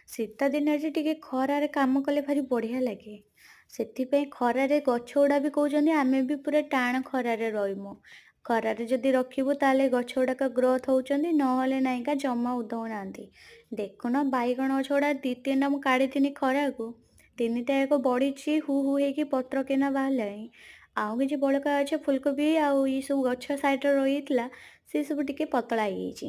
ଶୀତ ଦିନରେ ଟିକେ ଖରାରେ କାମ କଲେ ଭାରି ବଢ଼ିଆ ଲାଗେ। ସେଥିପାଇଁ ଖରାରେ ଗଛ ଗୁଡ଼ା ବି କହୁଛନ୍ତି ଆମେ ବି ପୁରା ଟାଣ ଖରାରେ ରହିମୁ। ଖରାରେ ଯଦି ରଖିବୁ ତାହେଲେ ଗଛ ଗୁଡ଼ାକ ଗ୍ରୋଥ୍ ହଉଛନ୍ତି, ନହେଲେ ନାଇଁକା ଜମା ଉଧଉନାହାନ୍ତି। ଦେଖୁନ ବାଇଗଣ ଗଛ ଗୁଡ଼ା 2-3ଟା ମୁଁ କାଢ଼ିଥିନି ଖରାକୁ, 3ଟା ଯାକ ବଢ଼ିଛି ହୁ ହୁ ହେଇକି ପତ୍ର କେନା ବାହାରିଲାଣି। ଆଉ କିଛି ବଳକା ଗଛ ଫୁଲକୋବି ଆଉ ଏଇ ସବୁ ଗଛ ସାଇଡ଼ରେ ରହିଯାଇଥିଲା, ସେ ସବୁ ଟିକେ ପତଳା ହେଇଯାଇଛି।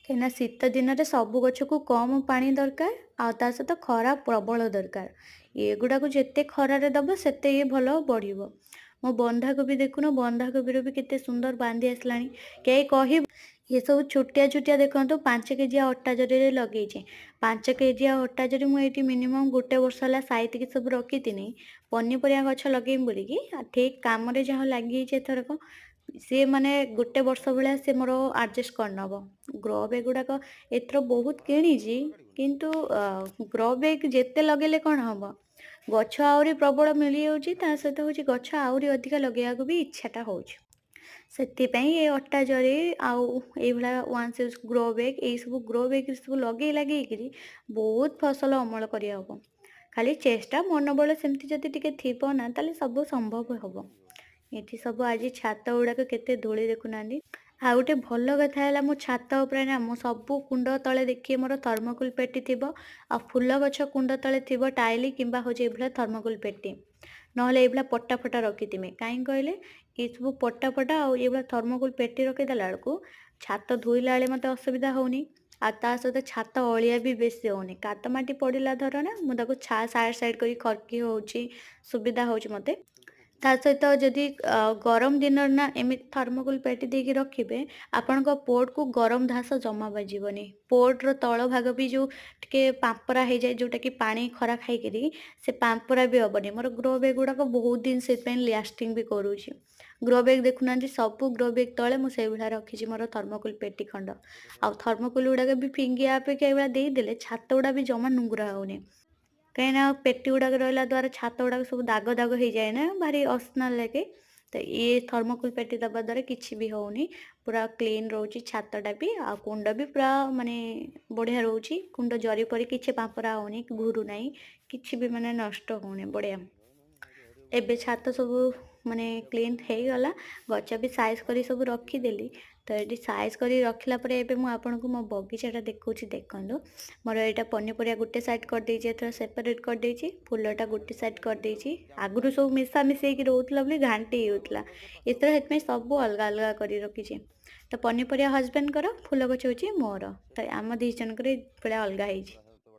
କାହିଁକିନା ଶୀତ ଦିନରେ ସବୁ ଗଛକୁ କମ୍ ପାଣି ଦରକାର ଆଉ ତା ସହିତ ଖରା ପ୍ରବଳ ଦରକାର। ଏଗୁଡ଼ାକୁ ଯେତେ ଖରାରେ ଦବ ସେତେ ଇଏ ଭଲ ବଢ଼ିବ। ମୋ ବନ୍ଧାକୋବି ଦେଖୁନ, ବନ୍ଧାକୋବିର ବି କେତେ ସୁନ୍ଦର ବାନ୍ଧି ଆସିଲାଣି। କେହି କହିବ ଏ ସବୁ ଛୋଟିଆ ଛୋଟିଆ ଦେଖନ୍ତୁ 5 କେଜିଆ ଅଟା ଜରିରେ ଲଗେଇଛି। 5 କେଜିଆ ଅଟା ଜରି ମୁଁ ଏଇଠି ମିନିମମ୍ ଗୋଟେ ବର୍ଷ ହେଲା ସାଇତିକି ସବୁ ରଖିଥିନି ପନିପରିବା ଗଛ ଲଗେଇମି ବୋଲିକି। ଠିକ୍ କାମରେ ଯାହା ଲାଗିଯାଇଛି ଏଥରକ, ସିଏ ମାନେ ଗୋଟେ ବର୍ଷ ଭଳିଆ ସେ ମୋର ଆଡ଼ଜଷ୍ଟ କରିନବ। ଗ୍ରୋ ବ୍ୟାଗ୍ ଗୁଡ଼ାକ ଏଥର ବହୁତ କିଣିଛି, କିନ୍ତୁ ଗ୍ରୋ ବ୍ୟାଗ୍ ଯେତେ ଲଗେଇଲେ କ'ଣ ହବ, ଗଛ ଆହୁରି ପ୍ରବଳ ମିଳିଯାଉଛି, ତା ସହିତ ହେଉଛି ଗଛ ଆହୁରି ଅଧିକା ଲଗେଇବାକୁ ବି ଇଚ୍ଛାଟା ହେଉଛି। ସେଥିପାଇଁ ଏ ଅଟା ଜରି ଆଉ ଏଇଭଳିଆ ୱାନ୍ସ ୟୁଜ୍ ଗ୍ରୋ ବ୍ୟାଗ୍, ଏଇସବୁ ଗ୍ରୋ ବ୍ୟାଗ୍ ସବୁ ଲଗେଇ ଲାଗେଇକିରି ବହୁତ ଫସଲ ଅମଳ କରିହେବ। ଖାଲି ଚେଷ୍ଟା ମନୋବଳ ସେମିତି ଯଦି ଟିକେ ଥିବ ନା, ତାହେଲେ ସବୁ ସମ୍ଭବ ହେବ। ଏଠି ସବୁ ଆଜି ଛାତ ଗୁଡ଼ାକ କେତେ ଧୂଳି ଦେଖୁନାହାନ୍ତି। ଆଉ ଗୋଟେ ଭଲ କଥା ହେଲା, ମୋ ଛାତ ଉପରେ ନା ମୁଁ ସବୁ କୁଣ୍ଡ ତଳେ ଦେଖିବେ ମୋର ଥର୍ମୋକୋଲ୍ ପେଟି ଥିବ। ଆଉ ଫୁଲ ଗଛ କୁଣ୍ଡ ତଳେ ଥିବ ଟାଇଲି କିମ୍ବା ହେଉଛି ଏଇଭଳିଆ ଥର୍ମୋକୋଲ୍ ପେଟି। ନହେଲେ ଏଇଭଳିଆ ପଟା ଫଟା ରଖିଥିମି। କାହିଁକି କହିଲେ, ଏସବୁ ପଟା ଫଟା ଆଉ ଏଇଭଳିଆ ଥର୍ମୋକୋଲ୍ ପେଟି ରଖିଦେଲା ବେଳକୁ ଛାତ ଧୋଇଲା ବେଳେ ମୋତେ ଅସୁବିଧା ହେଉନି। ଆଉ ତା ସହିତ ଛାତ ଅଳିଆ ବି ବେଶୀ ହେଉନି। କାଦ ମାଟି ପଡ଼ିଲା ଧର ନା, ମୁଁ ତାକୁ ସାଇଡ଼୍ କରି ଖରକି ହେଉଛି, ସୁବିଧା ହେଉଛି ମୋତେ। ତା ସହିତ ଯଦି ଗରମ ଦିନରେ ନା ଏମିତି ଥର୍ମୋକୋଲ୍ ପେଟି ଦେଇକି ରଖିବେ, ଆପଣଙ୍କ ପୋର୍ଟକୁ ଗରମ ଧାସ ଜମା ବାଜିବନି। ପୋର୍ଟର ତଳ ଭାଗ ବି ଯେଉଁ ଟିକେ ପାମ୍ପରା ହେଇଯାଏ, ଯେଉଁଟାକି ପାଣି ଖରା ଖାଇକିରି, ସେ ପାମ୍ପରା ବି ହେବନି। ମୋର ଗ୍ରୋ ବ୍ୟାଗ୍ ଗୁଡ଼ାକ ବହୁତ ଦିନ ସେଥିପାଇଁ ଲାଷ୍ଟିଂ ବି କରୁଛି। ଗ୍ରୋ ବ୍ୟାଗ୍ ଦେଖୁନାହାନ୍ତି, ସବୁ ଗ୍ରୋ ବ୍ୟାଗ୍ ତଳେ ମୁଁ ସେଇଭଳିଆ ରଖିଛି ମୋର ଥର୍ମୋକୋଲ୍ ପେଟି ଖଣ୍ଡ। ଆଉ ଥର୍ମୋକୋଲ୍ ଗୁଡ଼ାକ ବି ଫିଙ୍ଗିବା ଅପେକ୍ଷା ଏଇଭଳିଆ ଦେଇଦେଲେ ଛାତ ଗୁଡ଼ା ବି ଜମା ନୁଙ୍ଗୁରା ହେଉନି। କାହିଁକିନା ପେଟି ଗୁଡ଼ାକ ରହିଲା ଦ୍ୱାରା ଛାତ ଗୁଡ଼ାକ ସବୁ ଦାଗ ଦାଗ ହେଇଯାଏ ନା, ଭାରି ଅସନା ଲାଗେ। ତ ଇଏ ଥର୍ମୋକୋଲ୍ ପେଟି ଦେବା ଦ୍ୱାରା କିଛି ବି ହେଉନି, ପୁରା କ୍ଲିନ୍ ରହୁଛି ଛାତଟା ବି। ଆଉ କୁଣ୍ଡ ବି ପୁରା ମାନେ ବଢ଼ିଆ ରହୁଛି। କୁଣ୍ଡ ଜରି ପରି କିଛି ପାମ୍ପରା ହେଉନି, ଘୁରୁ ନାହିଁ, କିଛି ବି ମାନେ ନଷ୍ଟ ହେଉନି, ବଢ଼ିଆ। ଏବେ ଛାତ ସବୁ ମାନେ କ୍ଲିନ୍ ହେଇଗଲା, ଗଛ ବି ସାଇଜ୍ କରି ସବୁ ରଖିଦେଲି। ତ ଏଠି ସାଇଜ୍ କରି ରଖିଲା ପରେ ଏବେ ମୁଁ ଆପଣଙ୍କୁ ମୋ ବଗିଚାଟା ଦେଖାଉଛି, ଦେଖନ୍ତୁ। ମୋର ଏଇଟା ପନିପରିବା ଗୋଟେ ସାଇଡ଼୍ କରିଦେଇଛି, ଏଥର ସେପାରେଟ୍ କରିଦେଇଛି। ଫୁଲଟା ଗୋଟେ ସାଇଡ଼୍ କରିଦେଇଛି। ଆଗରୁ ସବୁ ମିଶାମିଶି ହେଇକି ରହୁଥିଲା ବୋଲି ଘାଣ୍ଟି ହେଉଥିଲା, ଏଥର ସେଥିପାଇଁ ସବୁ ଅଲଗା ଅଲଗା କରି ରଖିଛି। ତ ପନିପରିବା ହଜବେଣ୍ଡଙ୍କର, ଫୁଲ ଗଛ ହେଉଛି ମୋର। ତ ଆମ ଦୁଇ ଜଣଙ୍କର ଏଭଳିଆ ଅଲଗା ହେଇଛି।